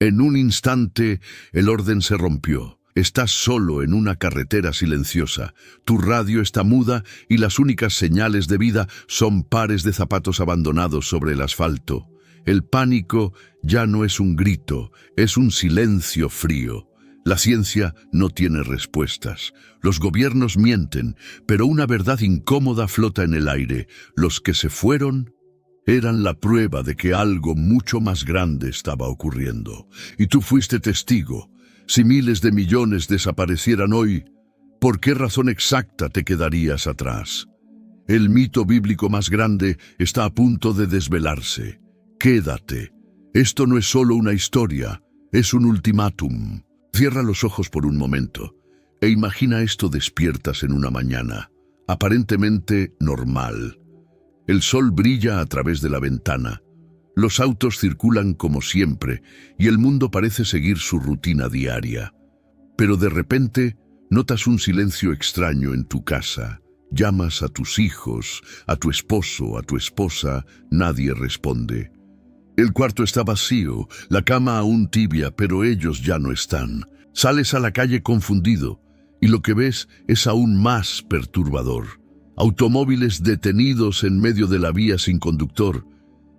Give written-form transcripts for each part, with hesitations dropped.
En un instante, el orden se rompió. Estás solo en una carretera silenciosa. Tu radio está muda y las únicas señales de vida son pares de zapatos abandonados sobre el asfalto. El pánico ya no es un grito, es un silencio frío. La ciencia no tiene respuestas. Los gobiernos mienten, pero una verdad incómoda flota en el aire. Los que se fueron eran la prueba de que algo mucho más grande estaba ocurriendo. Y tú fuiste testigo. Si miles de millones desaparecieran hoy, ¿por qué razón exacta te quedarías atrás? El mito bíblico más grande está a punto de desvelarse. Quédate. Esto no es solo una historia, es un ultimátum. Cierra los ojos por un momento e imagina esto despiertas en una mañana, aparentemente normal. El sol brilla a través de la ventana. Los autos circulan como siempre y el mundo parece seguir su rutina diaria. Pero de repente notas un silencio extraño en tu casa. Llamas a tus hijos, a tu esposo, a tu esposa, nadie responde. El cuarto está vacío, la cama aún tibia, pero ellos ya no están. Sales a la calle confundido y lo que ves es aún más perturbador. Automóviles detenidos en medio de la vía sin conductor.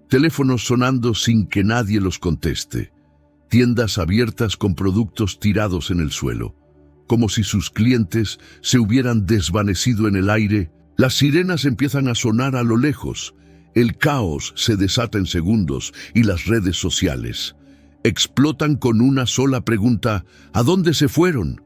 Teléfonos sonando sin que nadie los conteste. Tiendas abiertas con productos tirados en el suelo. Como si sus clientes se hubieran desvanecido en el aire. Las sirenas empiezan a sonar a lo lejos. El caos se desata en segundos y las redes sociales explotan con una sola pregunta: ¿a dónde se fueron?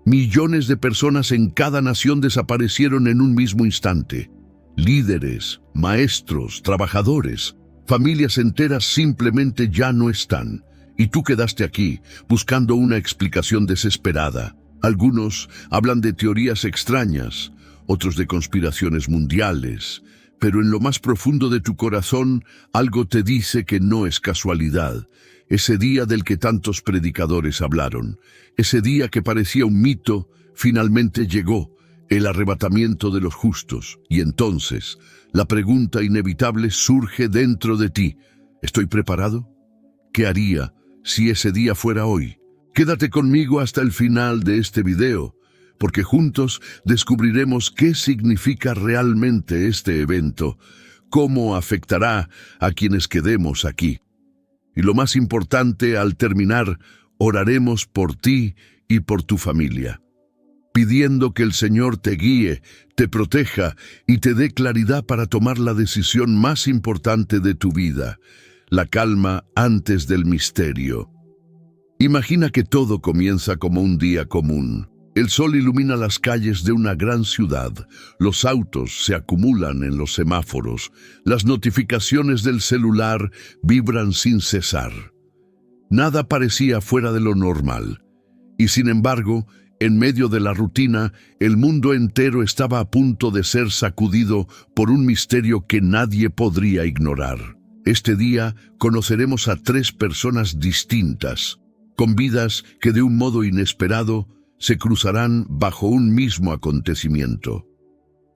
Millones de personas en cada nación desaparecieron en un mismo instante. Líderes, maestros, trabajadores, familias enteras simplemente ya no están. Y tú quedaste aquí, buscando una explicación desesperada. Algunos hablan de teorías extrañas, otros de conspiraciones mundiales, pero en lo más profundo de tu corazón algo te dice que no es casualidad. Ese día del que tantos predicadores hablaron, ese día que parecía un mito, finalmente llegó, el arrebatamiento de los justos. Y entonces, la pregunta inevitable surge dentro de ti: ¿estoy preparado? ¿Qué haría si ese día fuera hoy? Quédate conmigo hasta el final de este video, porque juntos descubriremos qué significa realmente este evento, cómo afectará a quienes quedemos aquí. Y lo más importante, al terminar, oraremos por ti y por tu familia, pidiendo que el Señor te guíe, te proteja y te dé claridad para tomar la decisión más importante de tu vida, la calma antes del misterio. Imagina que todo comienza como un día común. El sol ilumina las calles de una gran ciudad, los autos se acumulan en los semáforos, las notificaciones del celular vibran sin cesar. Nada parecía fuera de lo normal, y sin embargo, en medio de la rutina, el mundo entero estaba a punto de ser sacudido por un misterio que nadie podría ignorar. Este día conoceremos a 3 personas distintas, con vidas que de un modo inesperado se cruzarán bajo un mismo acontecimiento.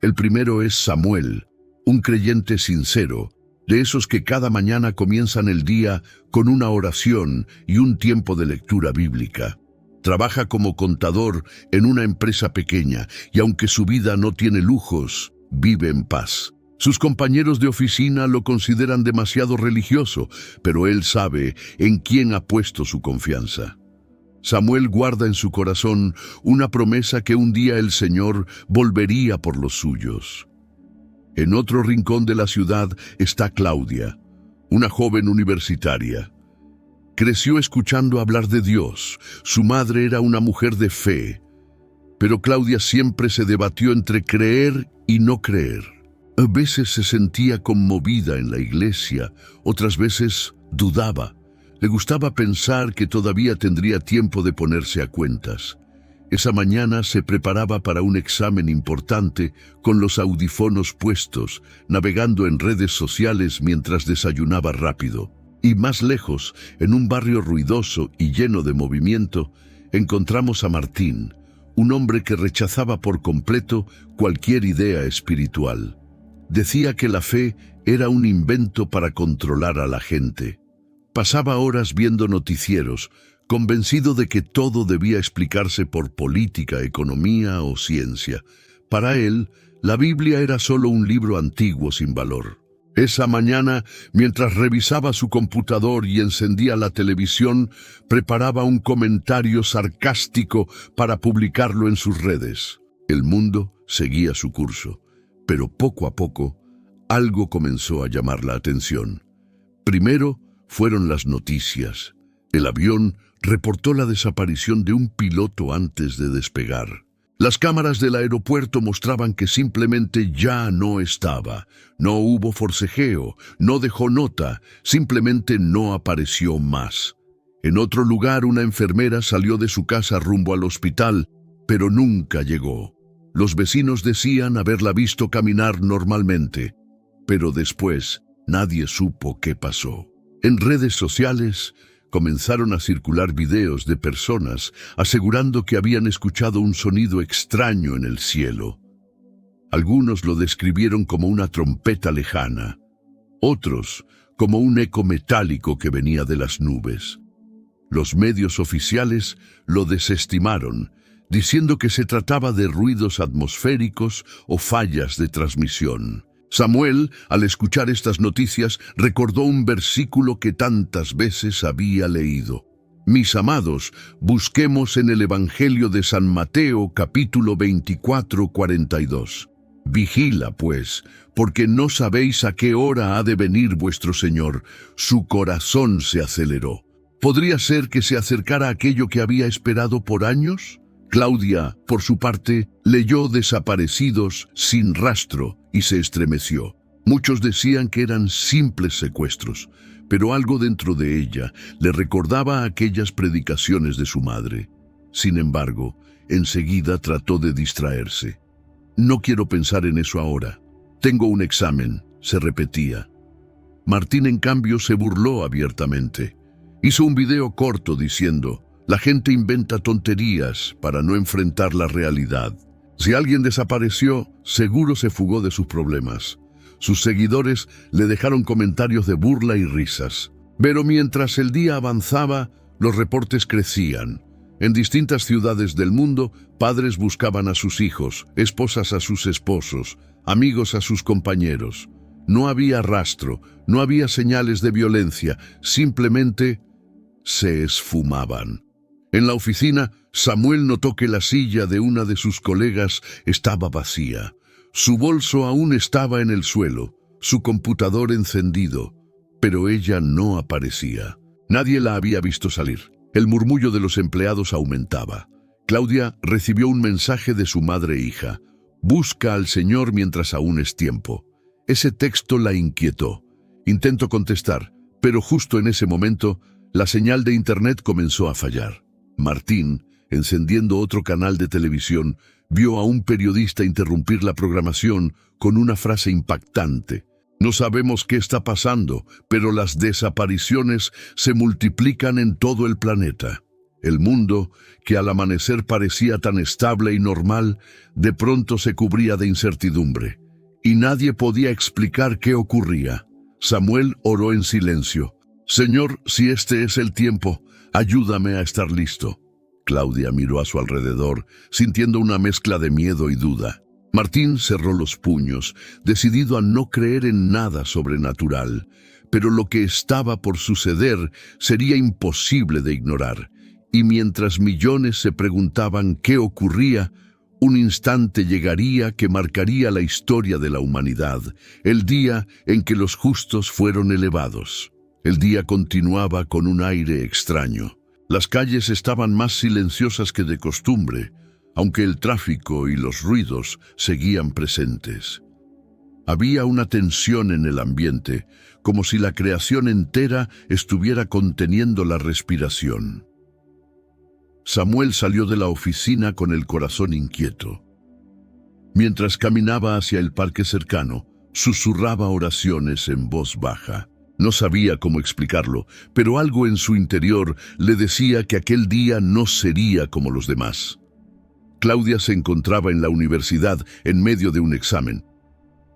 El primero es Samuel, un creyente sincero, de esos que cada mañana comienzan el día con una oración y un tiempo de lectura bíblica. Trabaja como contador en una empresa pequeña y aunque su vida no tiene lujos, vive en paz. Sus compañeros de oficina lo consideran demasiado religioso, pero él sabe en quién ha puesto su confianza. Samuel guarda en su corazón una promesa que un día el Señor volvería por los suyos. En otro rincón de la ciudad está Claudia, una joven universitaria. Creció escuchando hablar de Dios. Su madre era una mujer de fe, pero Claudia siempre se debatió entre creer y no creer. A veces se sentía conmovida en la iglesia, otras veces dudaba. Le gustaba pensar que todavía tendría tiempo de ponerse a cuentas. Esa mañana se preparaba para un examen importante con los audífonos puestos, navegando en redes sociales mientras desayunaba rápido. Y más lejos, en un barrio ruidoso y lleno de movimiento, encontramos a Martín, un hombre que rechazaba por completo cualquier idea espiritual. Decía que la fe era un invento para controlar a la gente. Pasaba horas viendo noticieros, convencido de que todo debía explicarse por política, economía o ciencia. Para él, la Biblia era solo un libro antiguo sin valor. Esa mañana, mientras revisaba su computador y encendía la televisión, preparaba un comentario sarcástico para publicarlo en sus redes. El mundo seguía su curso, pero poco a poco, algo comenzó a llamar la atención. Primero fueron las noticias. El avión reportó la desaparición de un piloto antes de despegar. Las cámaras del aeropuerto mostraban que simplemente ya no estaba. No hubo forcejeo, no dejó nota, simplemente no apareció más. En otro lugar, una enfermera salió de su casa rumbo al hospital, pero nunca llegó. Los vecinos decían haberla visto caminar normalmente, pero después nadie supo qué pasó. En redes sociales comenzaron a circular videos de personas asegurando que habían escuchado un sonido extraño en el cielo. Algunos lo describieron como una trompeta lejana, otros como un eco metálico que venía de las nubes. Los medios oficiales lo desestimaron, diciendo que se trataba de ruidos atmosféricos o fallas de transmisión. Samuel, al escuchar estas noticias, recordó un versículo que tantas veces había leído. Mis amados, busquemos en el Evangelio de San Mateo, capítulo 24, 42. Vigila, pues, porque no sabéis a qué hora ha de venir vuestro Señor. Su corazón se aceleró. ¿Podría ser que se acercara aquello que había esperado por años? Claudia, por su parte, leyó desaparecidos sin rastro y se estremeció. Muchos decían que eran simples secuestros, pero algo dentro de ella le recordaba aquellas predicaciones de su madre. Sin embargo, enseguida trató de distraerse. No quiero pensar en eso ahora. Tengo un examen, se repetía. Martín, en cambio, se burló abiertamente. Hizo un video corto diciendo: la gente inventa tonterías para no enfrentar la realidad. Si alguien desapareció, seguro se fugó de sus problemas. Sus seguidores le dejaron comentarios de burla y risas. Pero mientras el día avanzaba, los reportes crecían. En distintas ciudades del mundo, padres buscaban a sus hijos, esposas a sus esposos, amigos a sus compañeros. No había rastro, no había señales de violencia, simplemente se esfumaban. En la oficina, Samuel notó que la silla de una de sus colegas estaba vacía. Su bolso aún estaba en el suelo, su computador encendido, pero ella no aparecía. Nadie la había visto salir. El murmullo de los empleados aumentaba. Claudia recibió un mensaje de su madre e hija. Busca al Señor mientras aún es tiempo. Ese texto la inquietó. Intentó contestar, pero justo en ese momento, la señal de internet comenzó a fallar. Martín, encendiendo otro canal de televisión, vio a un periodista interrumpir la programación con una frase impactante. No sabemos qué está pasando, pero las desapariciones se multiplican en todo el planeta. El mundo, que al amanecer parecía tan estable y normal, de pronto se cubría de incertidumbre, y nadie podía explicar qué ocurría. Samuel oró en silencio. Señor, si este es el tiempo, ayúdame a estar listo. Claudia miró a su alrededor, sintiendo una mezcla de miedo y duda. Martín cerró los puños, decidido a no creer en nada sobrenatural, pero lo que estaba por suceder sería imposible de ignorar, y mientras millones se preguntaban qué ocurría, un instante llegaría que marcaría la historia de la humanidad, el día en que los justos fueron elevados. El día continuaba con un aire extraño. Las calles estaban más silenciosas que de costumbre, aunque el tráfico y los ruidos seguían presentes. Había una tensión en el ambiente, como si la creación entera estuviera conteniendo la respiración. Samuel salió de la oficina con el corazón inquieto. Mientras caminaba hacia el parque cercano, susurraba oraciones en voz baja. No sabía cómo explicarlo, pero algo en su interior le decía que aquel día no sería como los demás. Claudia se encontraba en la universidad en medio de un examen.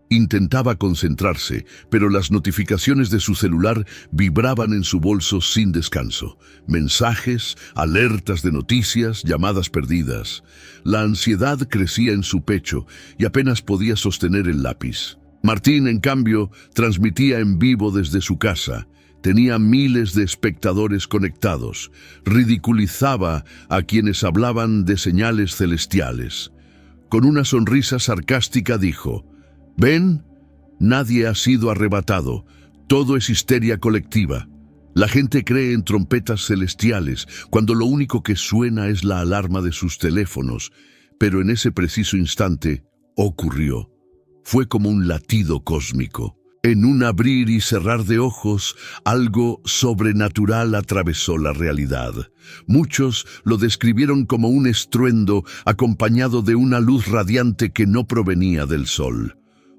Intentaba concentrarse, pero las notificaciones de su celular vibraban en su bolso sin descanso. Mensajes, alertas de noticias, llamadas perdidas. La ansiedad crecía en su pecho y apenas podía sostener el lápiz. Martín, en cambio, transmitía en vivo desde su casa. Tenía miles de espectadores conectados. Ridiculizaba a quienes hablaban de señales celestiales. Con una sonrisa sarcástica dijo: «¿Ven? Nadie ha sido arrebatado. Todo es histeria colectiva. La gente cree en trompetas celestiales, cuando lo único que suena es la alarma de sus teléfonos». Pero en ese preciso instante ocurrió. Fue como un latido cósmico. En un abrir y cerrar de ojos, algo sobrenatural atravesó la realidad. Muchos lo describieron como un estruendo acompañado de una luz radiante que no provenía del sol.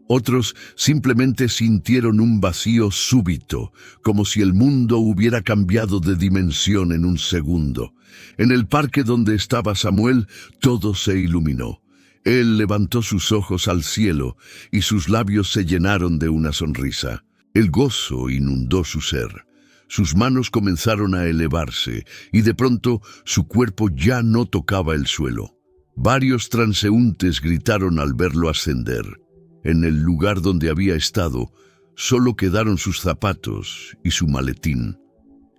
Otros simplemente sintieron un vacío súbito, como si el mundo hubiera cambiado de dimensión en un segundo. En el parque donde estaba Samuel, todo se iluminó. Él levantó sus ojos al cielo y sus labios se llenaron de una sonrisa. El gozo inundó su ser. Sus manos comenzaron a elevarse y de pronto su cuerpo ya no tocaba el suelo. Varios transeúntes gritaron al verlo ascender. En el lugar donde había estado, solo quedaron sus zapatos y su maletín.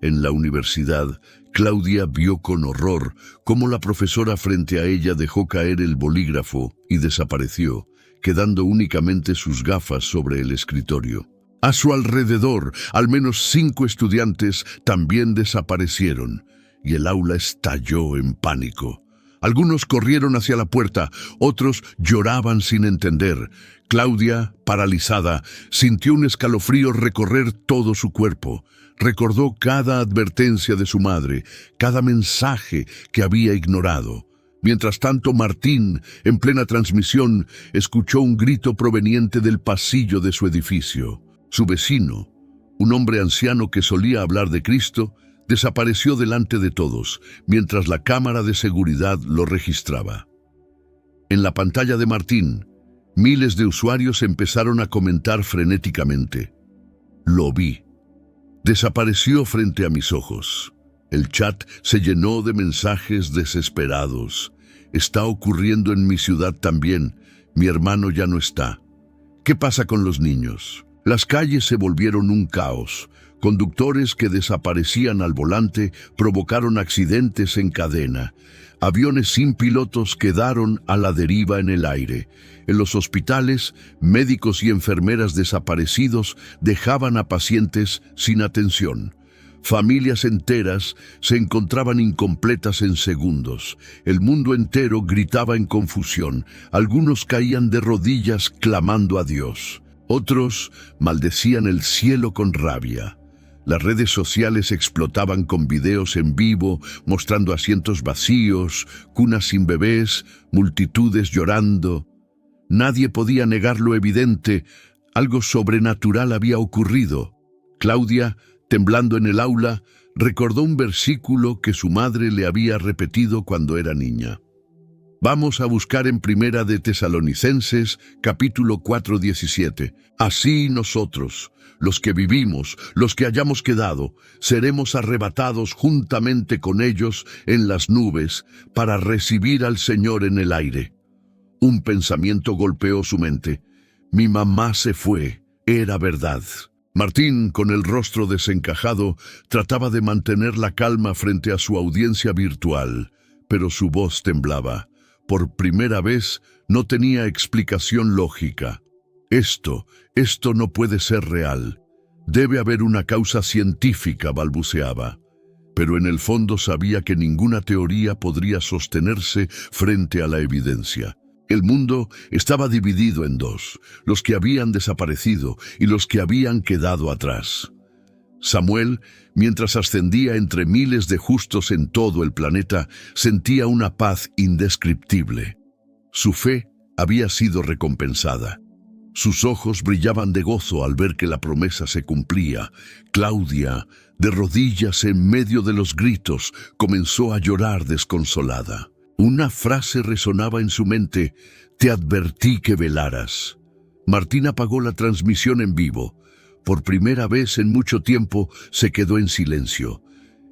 En la universidad, Claudia vio con horror cómo la profesora frente a ella dejó caer el bolígrafo y desapareció, quedando únicamente sus gafas sobre el escritorio. A su alrededor, al menos 5 estudiantes también desaparecieron, y el aula estalló en pánico. Algunos corrieron hacia la puerta, otros lloraban sin entender. Claudia, paralizada, sintió un escalofrío recorrer todo su cuerpo. Recordó cada advertencia de su madre, cada mensaje que había ignorado. Mientras tanto, Martín, en plena transmisión, escuchó un grito proveniente del pasillo de su edificio. Su vecino, un hombre anciano que solía hablar de Cristo, desapareció delante de todos, mientras la cámara de seguridad lo registraba. En la pantalla de Martín, miles de usuarios empezaron a comentar frenéticamente: «Lo vi. Desapareció frente a mis ojos». El chat se llenó de mensajes desesperados. «Está ocurriendo en mi ciudad también. Mi hermano ya no está. ¿Qué pasa con los niños?». Las calles se volvieron un caos. Conductores que desaparecían al volante provocaron accidentes en cadena. Aviones sin pilotos quedaron a la deriva en el aire. En los hospitales, médicos y enfermeras desaparecidos dejaban a pacientes sin atención. Familias enteras se encontraban incompletas en segundos. El mundo entero gritaba en confusión. Algunos caían de rodillas clamando a Dios. Otros maldecían el cielo con rabia. Las redes sociales explotaban con videos en vivo, mostrando asientos vacíos, cunas sin bebés, multitudes llorando. Nadie podía negar lo evidente: algo sobrenatural había ocurrido. Claudia, temblando en el aula, recordó un versículo que su madre le había repetido cuando era niña. Vamos a buscar en Primera de Tesalonicenses, capítulo 4:17. Así nosotros, los que vivimos, los que hayamos quedado, seremos arrebatados juntamente con ellos en las nubes para recibir al Señor en el aire. Un pensamiento golpeó su mente. Mi mamá se fue, era verdad. Martín, con el rostro desencajado, trataba de mantener la calma frente a su audiencia virtual, pero su voz temblaba. Por primera vez no tenía explicación lógica. Esto no puede ser real. Debe haber una causa científica, balbuceaba. Pero en el fondo sabía que ninguna teoría podría sostenerse frente a la evidencia. El mundo estaba dividido en dos: los que habían desaparecido y los que habían quedado atrás. Samuel, mientras ascendía entre miles de justos en todo el planeta, sentía una paz indescriptible. Su fe había sido recompensada. Sus ojos brillaban de gozo al ver que la promesa se cumplía. Claudia, de rodillas en medio de los gritos, comenzó a llorar desconsolada. Una frase resonaba en su mente: «Te advertí que velaras». Martín apagó la transmisión en vivo. Por primera vez en mucho tiempo se quedó en silencio.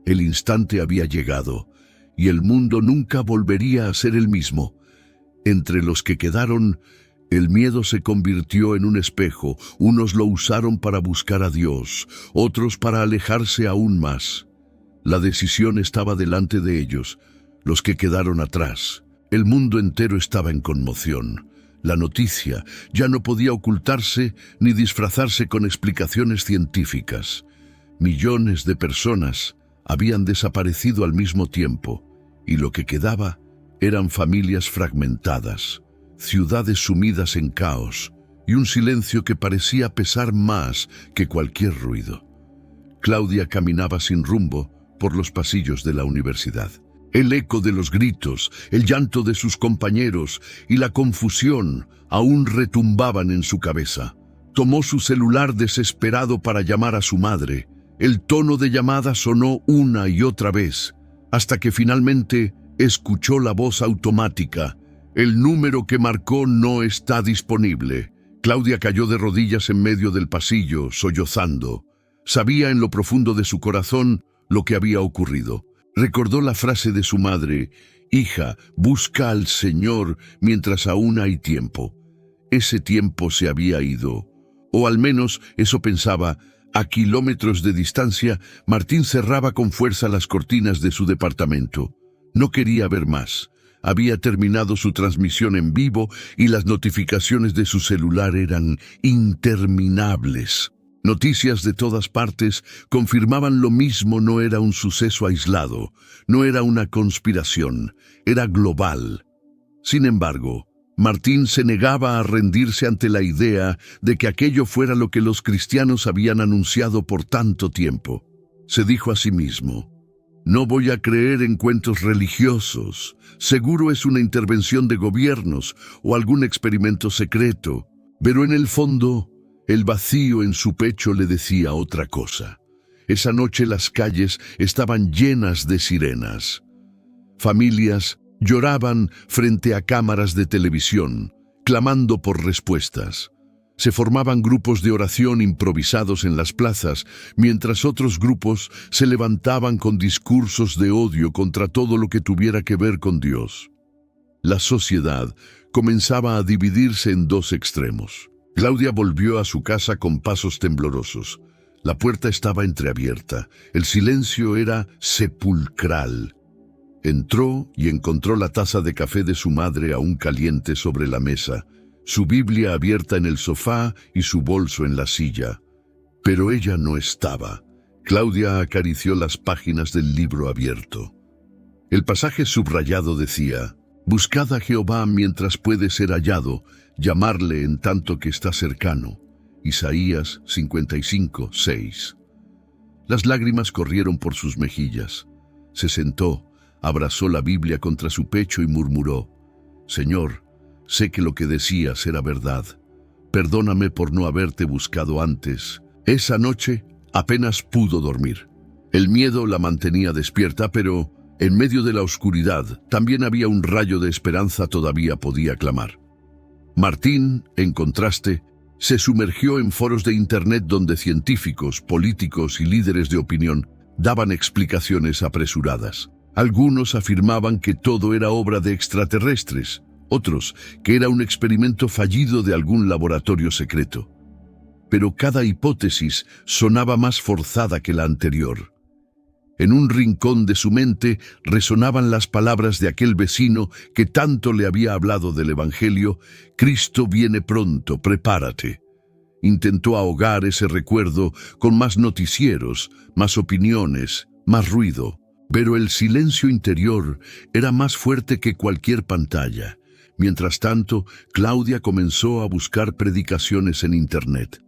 El instante había llegado, y el mundo nunca volvería a ser el mismo. Entre los que quedaron, el miedo se convirtió en un espejo. Unos lo usaron para buscar a Dios, otros para alejarse aún más. La decisión estaba delante de ellos, los que quedaron atrás. El mundo entero estaba en conmoción. La noticia ya no podía ocultarse ni disfrazarse con explicaciones científicas. Millones de personas habían desaparecido al mismo tiempo, y lo que quedaba eran familias fragmentadas, ciudades sumidas en caos y un silencio que parecía pesar más que cualquier ruido. Claudia caminaba sin rumbo por los pasillos de la universidad. El eco de los gritos, el llanto de sus compañeros y la confusión aún retumbaban en su cabeza. Tomó su celular desesperado para llamar a su madre. El tono de llamada sonó una y otra vez, hasta que finalmente escuchó la voz automática. El número que marcó no está disponible. Claudia cayó de rodillas en medio del pasillo, sollozando. Sabía en lo profundo de su corazón lo que había ocurrido. Recordó la frase de su madre: «Hija, busca al Señor mientras aún hay tiempo». Ese tiempo se había ido, o al menos eso pensaba. A kilómetros de distancia, Martín cerraba con fuerza las cortinas de su departamento. No quería ver más. Había terminado su transmisión en vivo y las notificaciones de su celular eran interminables. Noticias de todas partes confirmaban lo mismo. No era un suceso aislado, no era una conspiración, era global. Sin embargo, Martín se negaba a rendirse ante la idea de que aquello fuera lo que los cristianos habían anunciado por tanto tiempo. Se dijo a sí mismo: «No voy a creer en cuentos religiosos. Seguro es una intervención de gobiernos o algún experimento secreto». Pero en el fondo, el vacío en su pecho le decía otra cosa. Esa noche las calles estaban llenas de sirenas. Familias lloraban frente a cámaras de televisión, clamando por respuestas. Se formaban grupos de oración improvisados en las plazas, mientras otros grupos se levantaban con discursos de odio contra todo lo que tuviera que ver con Dios. La sociedad comenzaba a dividirse en dos extremos. Claudia volvió a su casa con pasos temblorosos. La puerta estaba entreabierta. El silencio era sepulcral. Entró y encontró la taza de café de su madre aún caliente sobre la mesa, su Biblia abierta en el sofá y su bolso en la silla. Pero ella no estaba. Claudia acarició las páginas del libro abierto. El pasaje subrayado decía: «Buscad a Jehová mientras puede ser hallado, llamarle en tanto que está cercano». Isaías 55:6. Las lágrimas corrieron por sus mejillas. Se sentó, abrazó la Biblia contra su pecho y murmuró: «Señor, sé que lo que decías era verdad. Perdóname por no haberte buscado antes». Esa noche apenas pudo dormir. El miedo la mantenía despierta, pero en medio de la oscuridad también había un rayo de esperanza. Todavía podía clamar. Martín, en contraste, se sumergió en foros de Internet donde científicos, políticos y líderes de opinión daban explicaciones apresuradas. Algunos afirmaban que todo era obra de extraterrestres, otros que era un experimento fallido de algún laboratorio secreto. Pero cada hipótesis sonaba más forzada que la anterior. En un rincón de su mente resonaban las palabras de aquel vecino que tanto le había hablado del Evangelio: «Cristo viene pronto, prepárate». Intentó ahogar ese recuerdo con más noticieros, más opiniones, más ruido. Pero el silencio interior era más fuerte que cualquier pantalla. Mientras tanto, Claudia comenzó a buscar predicaciones en Internet.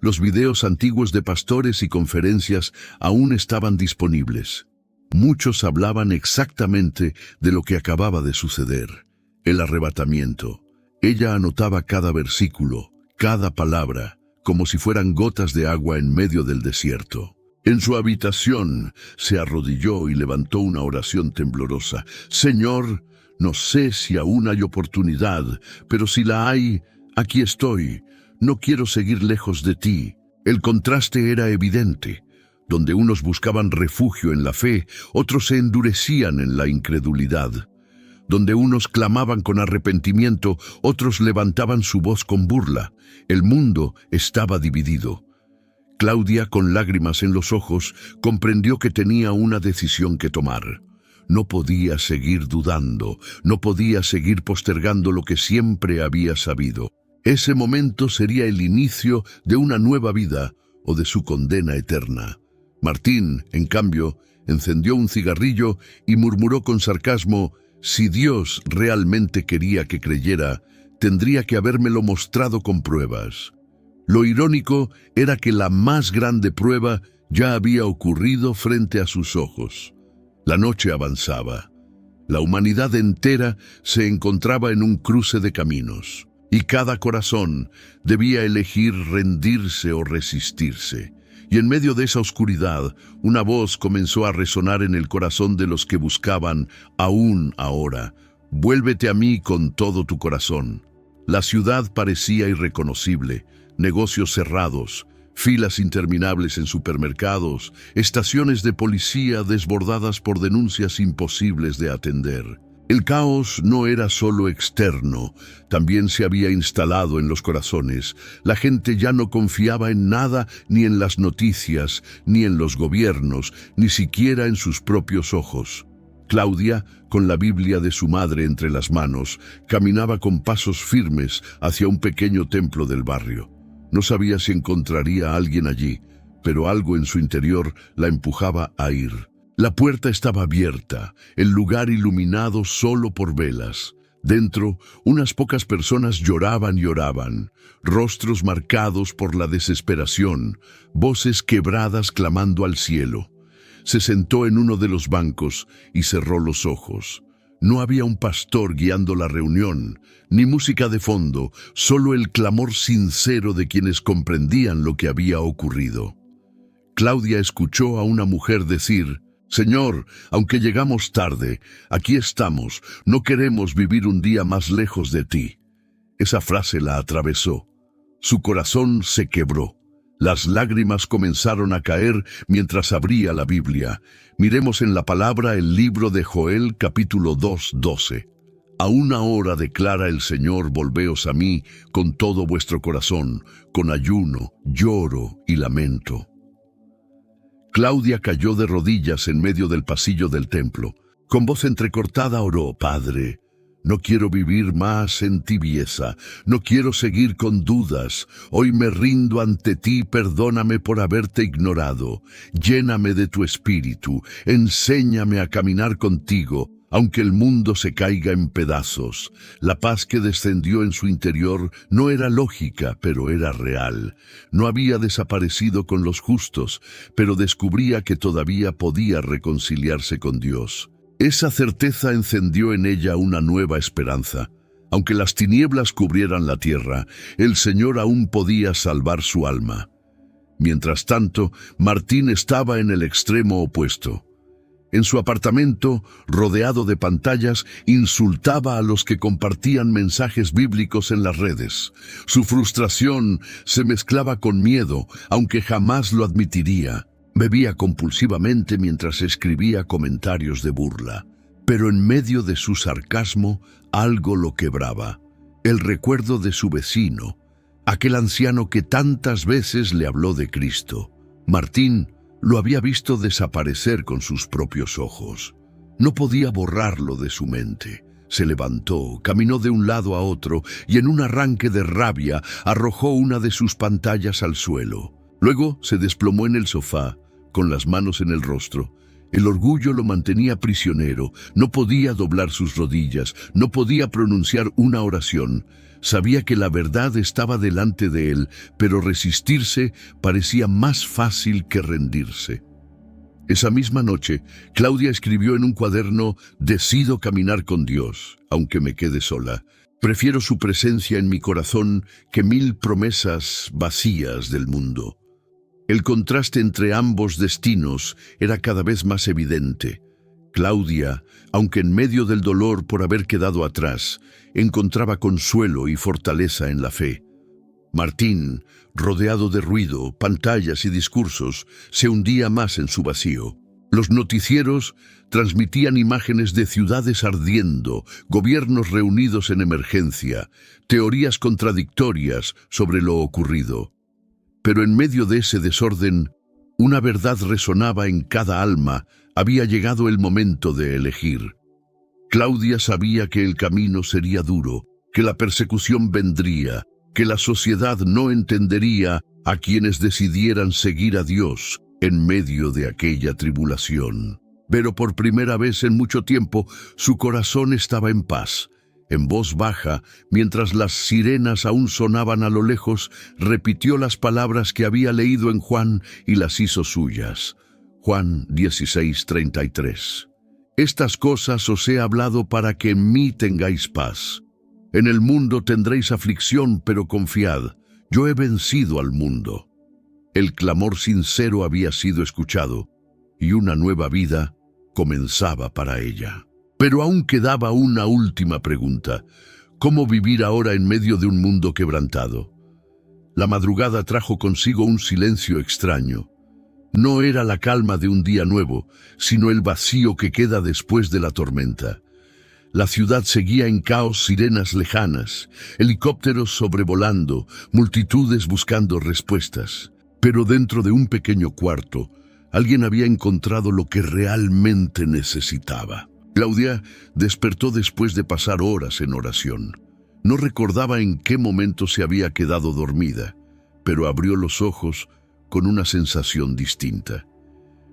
Los videos antiguos de pastores y conferencias aún estaban disponibles. Muchos hablaban exactamente de lo que acababa de suceder: el arrebatamiento. Ella anotaba cada versículo, cada palabra, como si fueran gotas de agua en medio del desierto. En su habitación se arrodilló y levantó una oración temblorosa: «Señor, no sé si aún hay oportunidad, pero si la hay, aquí estoy. no quiero seguir lejos de ti. El contraste era evidente. Donde unos buscaban refugio en la fe, otros se endurecían en la incredulidad. Donde unos clamaban con arrepentimiento, otros levantaban su voz con burla. El mundo estaba dividido. Claudia, con lágrimas en los ojos, comprendió que tenía una decisión que tomar. No podía seguir dudando, no podía seguir postergando lo que siempre había sabido. Ese momento sería el inicio de una nueva vida o de su condena eterna. Martín, en cambio, encendió un cigarrillo y murmuró con sarcasmo: «Si Dios realmente quería que creyera, tendría que habérmelo mostrado con pruebas». Lo irónico era que la más grande prueba ya había ocurrido frente a sus ojos. La noche avanzaba. La humanidad entera se encontraba en un cruce de caminos, y cada corazón debía elegir rendirse o resistirse. Y en medio de esa oscuridad, una voz comenzó a resonar en el corazón de los que buscaban, aún ahora: «Vuélvete a mí con todo tu corazón». La ciudad parecía irreconocible, negocios cerrados, filas interminables en supermercados, estaciones de policía desbordadas por denuncias imposibles de atender. El caos no era solo externo, también se había instalado en los corazones. La gente ya no confiaba en nada, ni en las noticias, ni en los gobiernos, ni siquiera en sus propios ojos. Claudia, con la Biblia de su madre entre las manos, caminaba con pasos firmes hacia un pequeño templo del barrio. No sabía si encontraría a alguien allí, pero algo en su interior la empujaba a ir. La puerta estaba abierta, el lugar iluminado solo por velas. Dentro, unas pocas personas lloraban y oraban, rostros marcados por la desesperación, voces quebradas clamando al cielo. Se sentó en uno de los bancos y cerró los ojos. No había un pastor guiando la reunión, ni música de fondo, solo el clamor sincero de quienes comprendían lo que había ocurrido. Claudia escuchó a una mujer decir: «Señor, aunque llegamos tarde, aquí estamos, no queremos vivir un día más lejos de ti». Esa frase la atravesó. Su corazón se quebró. Las lágrimas comenzaron a caer mientras abría la Biblia. Miremos en la palabra el libro de Joel, capítulo 2, 12. «Aún ahora, declara el Señor, volveos a mí con todo vuestro corazón, con ayuno, lloro y lamento». Claudia cayó de rodillas en medio del pasillo del templo. Con voz entrecortada oró: «Padre, no quiero vivir más en tibieza, no quiero seguir con dudas. Hoy me rindo ante ti, perdóname por haberte ignorado. Lléname de tu espíritu, enséñame a caminar contigo, aunque el mundo se caiga en pedazos». La paz que descendió en su interior no era lógica, pero era real. No había desaparecido con los justos, pero descubría que todavía podía reconciliarse con Dios. Esa certeza encendió en ella una nueva esperanza. Aunque las tinieblas cubrieran la tierra, el Señor aún podía salvar su alma. Mientras tanto, Martín estaba en el extremo opuesto. En su apartamento, rodeado de pantallas, insultaba a los que compartían mensajes bíblicos en las redes. Su frustración se mezclaba con miedo, aunque jamás lo admitiría. Bebía compulsivamente mientras escribía comentarios de burla. Pero en medio de su sarcasmo, algo lo quebraba. El recuerdo de su vecino, aquel anciano que tantas veces le habló de Cristo. Martín lo había visto desaparecer con sus propios ojos. No podía borrarlo de su mente. Se levantó, caminó de un lado a otro y en un arranque de rabia arrojó una de sus pantallas al suelo. Luego se desplomó en el sofá, con las manos en el rostro. El orgullo lo mantenía prisionero. No podía doblar sus rodillas, no podía pronunciar una oración. Sabía que la verdad estaba delante de él, pero resistirse parecía más fácil que rendirse. Esa misma noche, Claudia escribió en un cuaderno: «Decido caminar con Dios, aunque me quede sola. Prefiero su presencia en mi corazón que 1000 promesas vacías del mundo». El contraste entre ambos destinos era cada vez más evidente. Claudia, aunque en medio del dolor por haber quedado atrás, encontraba consuelo y fortaleza en la fe. Martín, rodeado de ruido, pantallas y discursos, se hundía más en su vacío. Los noticieros transmitían imágenes de ciudades ardiendo, gobiernos reunidos en emergencia, teorías contradictorias sobre lo ocurrido. Pero en medio de ese desorden, una verdad resonaba en cada alma: había llegado el momento de elegir. Claudia sabía que el camino sería duro, que la persecución vendría, que la sociedad no entendería a quienes decidieran seguir a Dios en medio de aquella tribulación. Pero por primera vez en mucho tiempo, su corazón estaba en paz. En voz baja, mientras las sirenas aún sonaban a lo lejos, repitió las palabras que había leído en Juan y las hizo suyas. Juan 16:33. Estas cosas os he hablado para que en mí tengáis paz. En el mundo tendréis aflicción, pero confiad, yo he vencido al mundo. El clamor sincero había sido escuchado, y una nueva vida comenzaba para ella. Pero aún quedaba una última pregunta: ¿cómo vivir ahora en medio de un mundo quebrantado? La madrugada trajo consigo un silencio extraño. No era la calma de un día nuevo, sino el vacío que queda después de la tormenta. La ciudad seguía en caos, sirenas lejanas, helicópteros sobrevolando, multitudes buscando respuestas. Pero dentro de un pequeño cuarto, alguien había encontrado lo que realmente necesitaba. Claudia despertó después de pasar horas en oración. No recordaba en qué momento se había quedado dormida, pero abrió los ojos con una sensación distinta.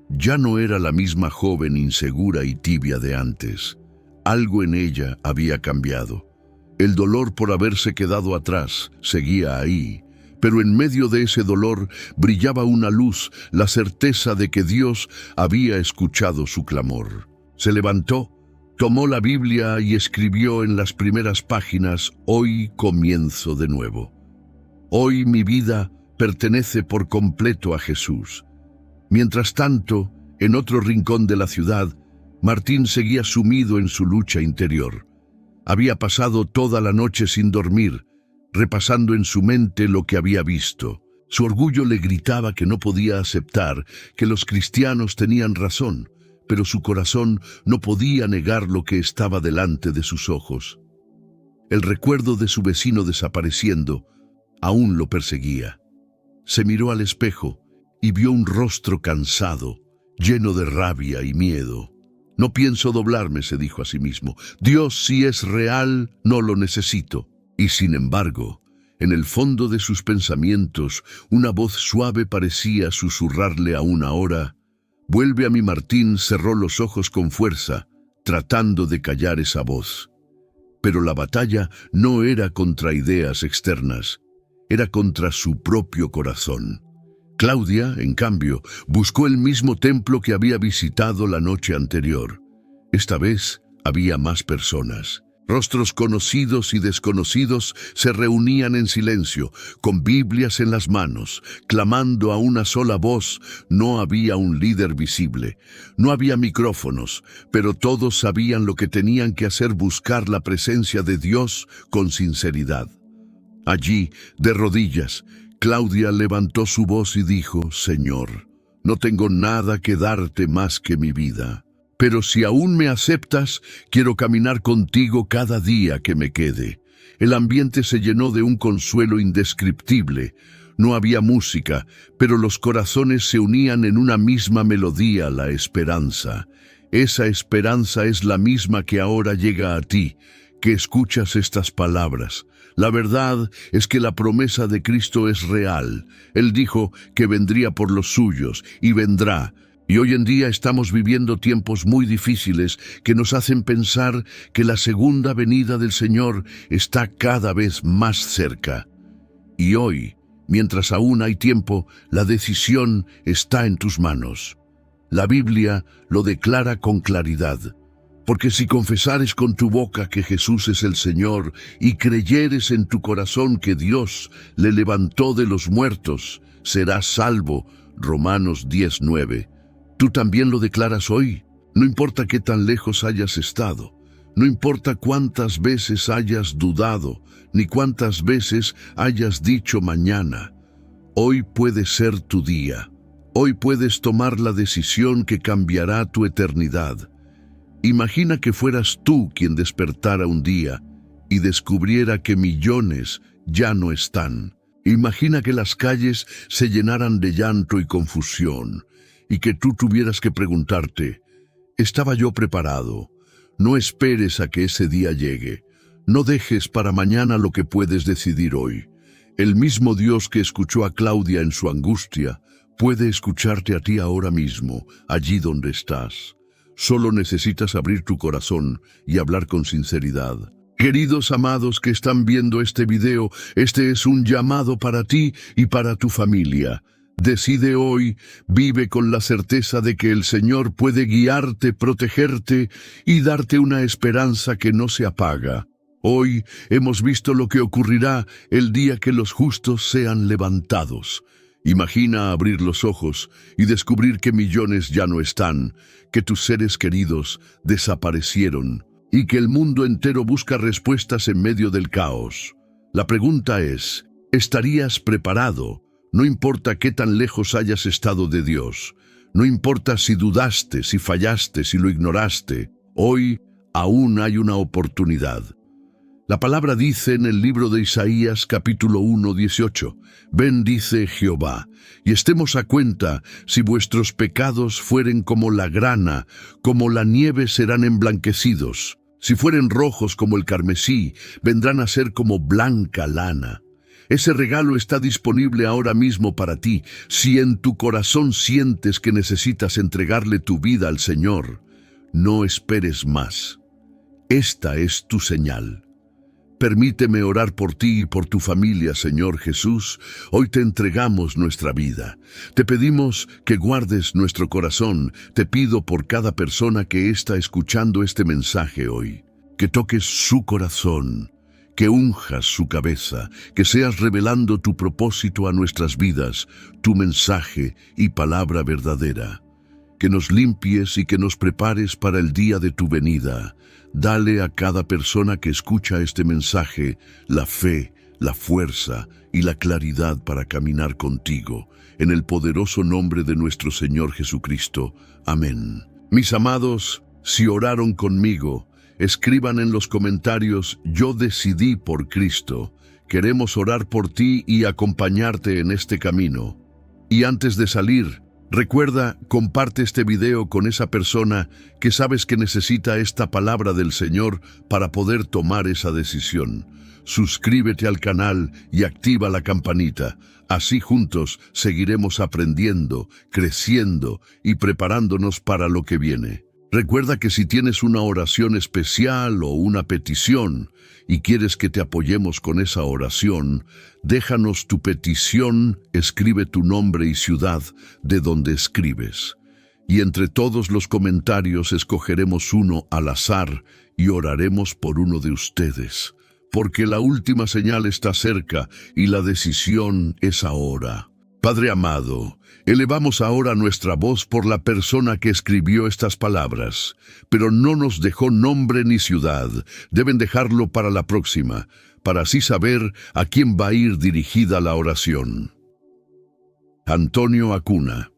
Ya no era la misma joven insegura y tibia de antes. Algo en ella había cambiado. El dolor por haberse quedado atrás seguía ahí, pero en medio de ese dolor brillaba una luz, la certeza de que Dios había escuchado su clamor. Se levantó, tomó la Biblia y escribió en las primeras páginas: hoy comienzo de nuevo. Hoy mi vida pertenece por completo a Jesús. Mientras tanto, en otro rincón de la ciudad, Martín seguía sumido en su lucha interior. Había pasado toda la noche sin dormir, repasando en su mente lo que había visto. Su orgullo le gritaba que no podía aceptar que los cristianos tenían razón, pero su corazón no podía negar lo que estaba delante de sus ojos. El recuerdo de su vecino desapareciendo aún lo perseguía. Se miró al espejo y vio un rostro cansado, lleno de rabia y miedo. No pienso doblarme, se dijo a sí mismo. Dios, si es real, no lo necesito. Y sin embargo, en el fondo de sus pensamientos, una voz suave parecía susurrarle aún ahora: vuelve a mí. Martín cerró los ojos con fuerza, tratando de callar esa voz. Pero la batalla no era contra ideas externas, era contra su propio corazón. Claudia, en cambio, buscó el mismo templo que había visitado la noche anterior. Esta vez había más personas. Rostros conocidos y desconocidos se reunían en silencio, con Biblias en las manos, clamando a una sola voz. No había un líder visible, no había micrófonos, pero todos sabían lo que tenían que hacer: buscar la presencia de Dios con sinceridad. Allí, de rodillas, Claudia levantó su voz y dijo: Señor, no tengo nada que darte más que mi vida. Pero si aún me aceptas, quiero caminar contigo cada día que me quede. El ambiente se llenó de un consuelo indescriptible. No había música, pero los corazones se unían en una misma melodía: la esperanza. Esa esperanza es la misma que ahora llega a ti, que escuchas estas palabras. La verdad es que la promesa de Cristo es real. Él dijo que vendría por los suyos, y vendrá. Y hoy en día estamos viviendo tiempos muy difíciles que nos hacen pensar que la segunda venida del Señor está cada vez más cerca. Y hoy, mientras aún hay tiempo, la decisión está en tus manos. La Biblia lo declara con claridad. Porque si confesares con tu boca que Jesús es el Señor y creyeres en tu corazón que Dios le levantó de los muertos, serás salvo. Romanos 10:9. ¿Tú también lo declaras hoy? No importa qué tan lejos hayas estado, No importa cuántas veces hayas dudado, ni cuántas veces hayas dicho mañana. Hoy puede ser tu día. Hoy puedes tomar la decisión que cambiará tu eternidad. Imagina que fueras tú quien despertara un día y descubriera que millones ya no están. Imagina que las calles se llenaran de llanto y confusión, y que tú tuvieras que preguntarte, ¿estaba yo preparado? No esperes a que ese día llegue. No dejes para mañana lo que puedes decidir hoy. El mismo Dios que escuchó a Claudia en su angustia, puede escucharte a ti ahora mismo, allí donde estás. Solo necesitas abrir tu corazón y hablar con sinceridad. Queridos amados que están viendo este video, este es un llamado para ti y para tu familia. Decide hoy, vive con la certeza de que el Señor puede guiarte, protegerte y darte una esperanza que no se apaga. Hoy hemos visto lo que ocurrirá el día que los justos sean levantados. Imagina abrir los ojos y descubrir que millones ya no están, que tus seres queridos desaparecieron y que el mundo entero busca respuestas en medio del caos. La pregunta es, ¿estarías preparado? No importa qué tan lejos hayas estado de Dios, no importa si dudaste, si fallaste, si lo ignoraste, hoy aún hay una oportunidad. La palabra dice en el libro de Isaías capítulo 1, 18, «Bendice Jehová, y estemos a cuenta, si vuestros pecados fueren como la grana, como la nieve serán emblanquecidos. Si fueren rojos como el carmesí, vendrán a ser como blanca lana». Ese regalo está disponible ahora mismo para ti, si en tu corazón sientes que necesitas entregarle tu vida al Señor. No esperes más. Esta es tu señal. Permíteme orar por ti y por tu familia, Señor Jesús. Hoy te entregamos nuestra vida. Te pedimos que guardes nuestro corazón. Te pido por cada persona que está escuchando este mensaje hoy, que toques su corazón, que unjas su cabeza, que seas revelando tu propósito a nuestras vidas, tu mensaje y palabra verdadera. Que nos limpies y que nos prepares para el día de tu venida. Dale a cada persona que escucha este mensaje la fe, la fuerza y la claridad para caminar contigo. En el poderoso nombre de nuestro Señor Jesucristo. Amén. Mis amados, si oraron conmigo, escriban en los comentarios, yo decidí por Cristo. Queremos orar por ti y acompañarte en este camino. Y antes de salir, recuerda, comparte este video con esa persona que sabes que necesita esta palabra del Señor para poder tomar esa decisión. Suscríbete al canal y activa la campanita. Así juntos seguiremos aprendiendo, creciendo y preparándonos para lo que viene. Recuerda que si tienes una oración especial o una petición y quieres que te apoyemos con esa oración, déjanos tu petición, escribe tu nombre y ciudad de donde escribes. Y entre todos los comentarios escogeremos uno al azar y oraremos por uno de ustedes. Porque la última señal está cerca y la decisión es ahora. Padre amado, elevamos ahora nuestra voz por la persona que escribió estas palabras, pero no nos dejó nombre ni ciudad. Deben dejarlo para la próxima, para así saber a quién va a ir dirigida la oración. Antonio Acuna.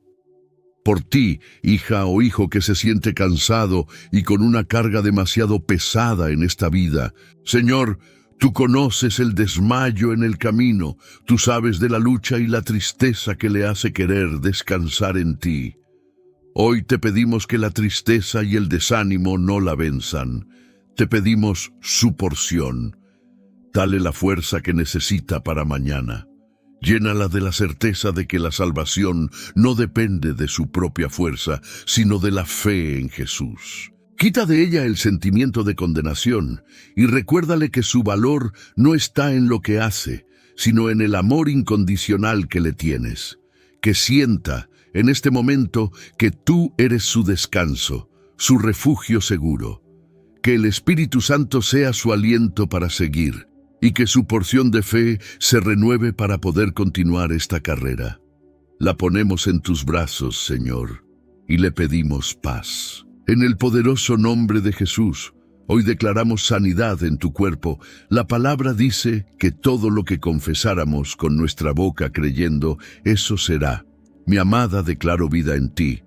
Por ti, hija o hijo que se siente cansado y con una carga demasiado pesada en esta vida, Señor, tú conoces el desmayo en el camino, tú sabes de la lucha y la tristeza que le hace querer descansar en ti. Hoy te pedimos que la tristeza y el desánimo no la venzan. Te pedimos su porción. Dale la fuerza que necesita para mañana. Llénala de la certeza de que la salvación no depende de su propia fuerza, sino de la fe en Jesús. Quita de ella el sentimiento de condenación y recuérdale que su valor no está en lo que hace, sino en el amor incondicional que le tienes. Que sienta en este momento que tú eres su descanso, su refugio seguro. Que el Espíritu Santo sea su aliento para seguir y que su porción de fe se renueve para poder continuar esta carrera. La ponemos en tus brazos, Señor, y le pedimos paz. En el poderoso nombre de Jesús, Hoy declaramos sanidad en tu cuerpo. La palabra dice que todo lo que confesáramos con nuestra boca creyendo, eso será. Mi amada, declaro vida en ti.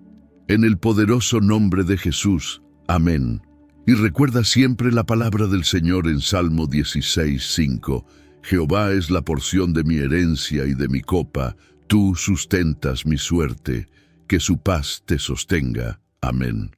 En el poderoso nombre de Jesús. Amén. Y recuerda siempre la palabra del Señor en Salmo 16:5. Jehová es la porción de mi herencia y de mi copa. Tú sustentas mi suerte. Que su paz te sostenga. Amén.